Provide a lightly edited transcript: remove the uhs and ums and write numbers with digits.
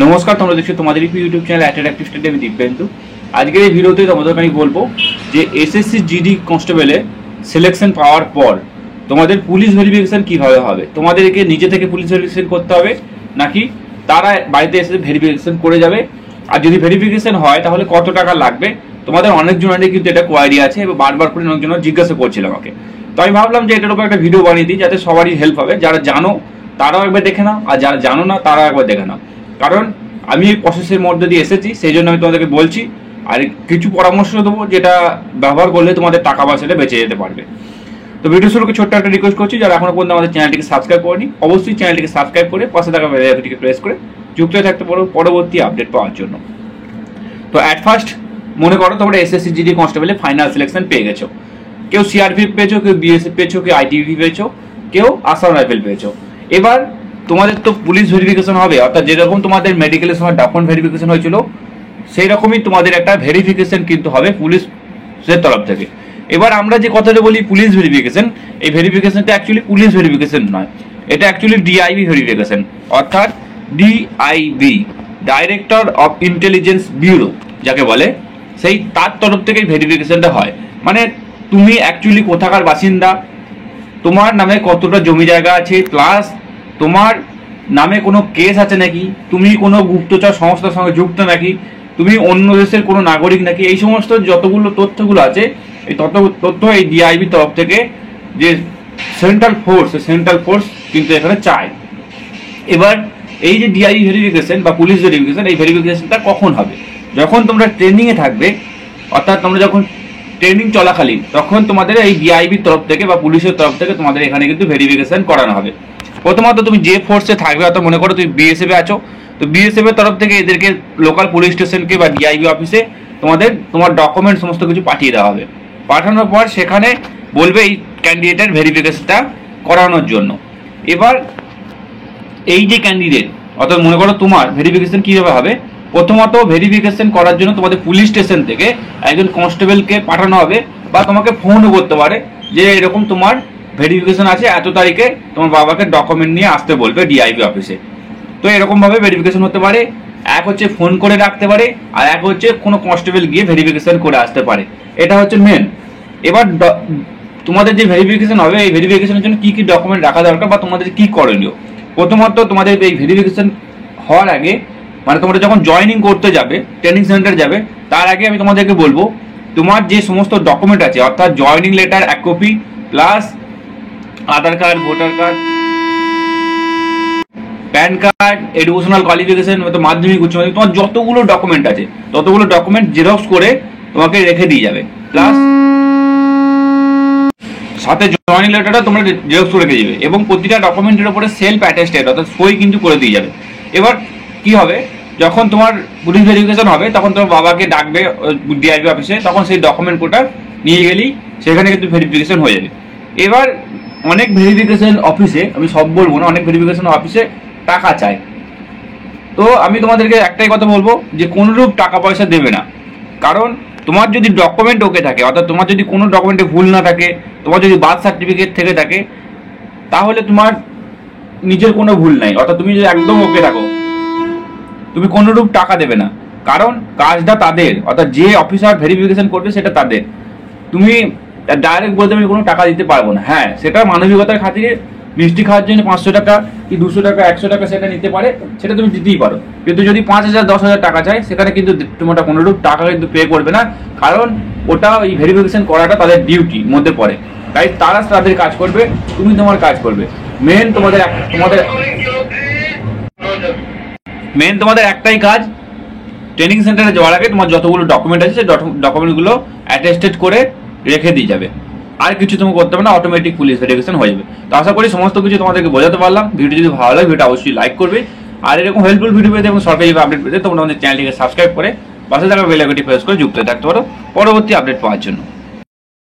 নমস্কার, তোমরা দেখছো তোমাদের ইউটিউব চ্যানেল অ্যাট্রাক্টিভ স্টাডি। আমি দিব্যেন্দু। আজকের এই ভিডিওতে তোমাদের আমি বলবো যে এসএসসি জিডি কনস্টেবলে সিলেকশন পাওয়ার পর তোমাদের পুলিশ ভেরিফিকেশন কিভাবে হবে। তোমাদেরকে নিজে থেকে পুলিশ ভেরিফিকেশন করতে হবে নাকি তারা বাড়িতে এসে ভেরিফিকেশন করে যাবে? আর যদি ভেরিফিকেশন হয় তাহলে কত টাকা লাগবে? তোমাদের অনেকজনের কিন্তু এটা কোয়ারি আছে এবং বারবার করে অনেকজন জিজ্ঞাসা করছিল আমাকে। তো আমি ভাবলাম যে এটার উপর একটা ভিডিও বানিয়ে দিই যাতে সবারই হেল্প হবে। যারা জানো তারাও একবার দেখে নাও, আর যারা জানো না তারাও একবার দেখে নাও। কারণ আমি এই প্রসেসের মধ্যে দিয়ে এসেছি, সেই জন্য আমি তোমাদেরকে বলছি। আর কিছু পরামর্শ দেবো যেটা ব্যবহার করলে তোমাদের টাকা পয়সাটা বেঁচে যেতে পারবে। তো ভিডিও শুরুকে ছোট্ট একটা রিকোয়েস্ট করছি, যারা এখনো পর্যন্ত আমাদের চ্যানেলটিকে সাবস্ক্রাইব করেনি অবশ্যই চ্যানেলটিকে সাবস্ক্রাইব করে পাশে থাকা বেল আইকনটিকে প্রেস করে যুক্ত হয়ে থাকতে পারো পরবর্তী আপডেট পাওয়ার জন্য। তো অ্যাট ফার্স্ট মনে করো তোমরা এসএসসি জিডি কনস্টেবলে ফাইনাল সিলেকশন পেয়ে গেছো। কেউ সিআরপিএফ পেয়েছো, কেউ বিএসএফ পেয়েছো, কেউ আইটিবি পেয়েছো, কেউ আসাম রাইফেল পেয়েছো। এবার তোমাদের তো পুলিশ ভেরিফিকেশন হবে, অর্থাৎ যেরকম তোমাদের মেডিকেলের সময় ডকুমেন্ট ভেরিফিকেশন হয়েছিল সেই রকমই তোমাদের একটা ভেরিফিকেশন কিন্তু হবে পুলিশের তরফ থেকে। এবার আমরা যে কথাটা বলি পুলিশ ভেরিফিকেশন, এই ভেরিফিকেশনটা অ্যাকচুয়ালি পুলিশ ভেরিফিকেশন নয়, এটা অ্যাকচুয়ালি ডিআইবি ভেরিফিকেশন, অর্থাৎ DIB director of intelligence bureau যাকে বলে, সেই তার তরফ থেকে ভেরিফিকেশনটা হয়। মানে তুমি অ্যাকচুয়ালি কোথাকার বাসিন্দা, তোমার নামে কতটা জমি জায়গা আছে, প্লাস তোমার নামে কোনো কেস আছে নাকি, তুমি কোনো গুপ্তচর সংস্থার সঙ্গে যুক্ত নাকি, তুমি অন্য দেশের কোনো নাগরিক নাকি, এই সমস্ত যতগুলো তথ্যগুলো আছে এই তথ্য এই ডিআইবি তরফ থেকে যে সেন্ট্রাল ফোর্স কিন্তু এখানে চায়। এবার এই যে ডিআইবি ভেরিফিকেশন বা পুলিশ ভেরিফিকেশন, এই ভেরিফিকেশনটা কখন হবে? যখন তোমরা ট্রেনিংয়ে থাকবে, অর্থাৎ তোমরা যখন ট্রেনিং চলাকালীন তখন তোমাদের এই ডিআইবির তরফ থেকে বা পুলিশের তরফ থেকে তোমাদের এখানে কিন্তু ভেরিফিকেশন করানো হবে। প্রথমত তুমি যে ফোর্সে থাকবে, অর্থাৎ মনে করো তুমি বিএসএফে আছো, তো বিএসএফ এর তরফ থেকে এদেরকে লোকাল পুলিশ স্টেশনকে বা ডিআইবি অফিসে তোমার ডকুমেন্ট সমস্ত কিছু পাঠিয়ে দেওয়া হবে। পাঠানোর পর সেখানে বলবে এই ক্যান্ডিডেটের ভেরিফিকেশনটা করানোর জন্য। এবার এই যে ক্যান্ডিডেট, অর্থাৎ মনে করো তোমার ভেরিফিকেশন কীভাবে হবে, প্রথমত ভেরিফিকেশন করার জন্য তোমাদের পুলিশ স্টেশন থেকে একজন কনস্টেবলকে পাঠানো হবে, বা তোমাকে ফোনও করতে পারে যে এরকম তোমার ভেরিফিকেশন আছে, এত তারিখে তোমার বাবাকে ডকুমেন্ট নিয়ে আসতে বলবে ডিআইবি অফিসে। তো এরকমভাবে ভেরিফিকেশন হতে পারে। এক হচ্ছে ফোন করে রাখতে পারে, আর এক হচ্ছে কোনো কনস্টেবল গিয়ে ভেরিফিকেশন করে আসতে পারে। এটা হচ্ছে মেন। এবার তোমাদের যে ভেরিফিকেশন হবে, এই ভেরিফিকেশনের জন্য কী কী ডকুমেন্ট রাখা দরকার বা তোমাদের কী করণীয়। প্রথমত তোমাদের এই ভেরিফিকেশন হওয়ার আগে, মানে তোমরা যখন জয়েনিং করতে যাবে, ট্রেনিং সেন্টার যাবে, তার আগে আমি তোমাদেরকে বলবো তোমার যে সমস্ত ডকুমেন্ট আছে, অর্থাৎ joining letter 1 copy, plus Aadhaar card, voter card, PAN card, educational qualification, Madhyamik Uchcha মাধ্যমিক, তোমার যতগুলো ডকুমেন্ট আছে ততগুলো ডকুমেন্ট জেরক্স করে তোমাকে রেখে দিয়ে যাবে। প্লাস সাথে জয়েনিং লেটারটা তোমরা জেরক্স করে রেখে যাবে, এবং প্রতিটা ডকুমেন্টের উপরে সেলফ অ্যাটেস্টেড অর্থাৎ সই কিন্তু করে দিয়ে যাবে। এবার কি হবে, যখন তোমার পুলিশ ভেরিফিকেশন হবে তখন তোমার বাবাকে ডাকবে ডিআইবি অফিসে, তখন সেই ডকুমেন্ট কোটা নিয়ে গেলেই সেখানে কিন্তু ভেরিফিকেশন হয়ে যাবে। এবার অনেক ভেরিফিকেশন অফিসে, আমি সব বলবো না, অনেক ভেরিফিকেশন অফিসে টাকা চায়। তো আমি তোমাদেরকে একটাই কথা বলবো যে কোনোরূপ টাকা পয়সা দেবে না। কারণ তোমার যদি ডকুমেন্ট ওকে থাকে, অর্থাৎ তোমার যদি কোনো ডকুমেন্টে ভুল না থাকে, তোমার যদি বার্থ সার্টিফিকেট থেকে থাকে, তাহলে তোমার নিজের কোনো ভুল নাই, অর্থাৎ তুমি যদি একদম ওকে থাকো, তুমি কোনোরূপ টাকা দেবে না। কারণ কাজটা তাদের, অর্থাৎ যে অফিসার ভেরিফিকেশন করবে সেটা তাদের। তুমি ডাইরেক্ট বলতে আমি কোনো টাকা দিতে পারবো না। হ্যাঁ, সেটা মানবিকতার খাতিরে মিষ্টি খাওয়ার জন্য 500 টাকা কি 200 টাকা 100 টাকা সেটা নিতে পারে, সেটা তুমি দিতেই পারো। কিন্তু যদি 5000 10,000 টাকা চায়, সেখানে কিন্তু তোমরা কোনোরূপ টাকা কিন্তু পে করবে না। কারণ ওটা এই ভেরিফিকেশন করাটা তাদের ডিউটি মধ্যে পড়ে, তাই তারা তাদের কাজ করবে, তুমি তোমার কাজ করবে। মেন তোমাদের একটাই কাজ, ট্রেনিং সেন্টারে যাওয়ার আগে তোমার যতগুলো ডকুমেন্ট আছে সেই ডকুমেন্টগুলো অ্যাটেস্টেড করে রেখে দিয়ে যাবে। আর কিছু তুমি করতে হবে না, অটোমেটিক পুলিশ ভেরিফিকেশন হয়ে যাবে। তো আশা করি সমস্ত কিছু তোমাদেরকে বোঝাতে পারলাম। ভিডিও যদি ভালো লাগে ভিডিওটা অবশ্যই লাইক করবে, আর এরকম হেল্পফুল ভিডিও পেতে এবং সরকারি আপডেট পেতে তোমরা আমাদের চ্যানেলটিকে সাবস্ক্রাইব করে পাশে থাকা বেল আইকনটি প্রেস করে যুক্ত থাকতে পারো পরবর্তী আপডেট পাওয়ার জন্য।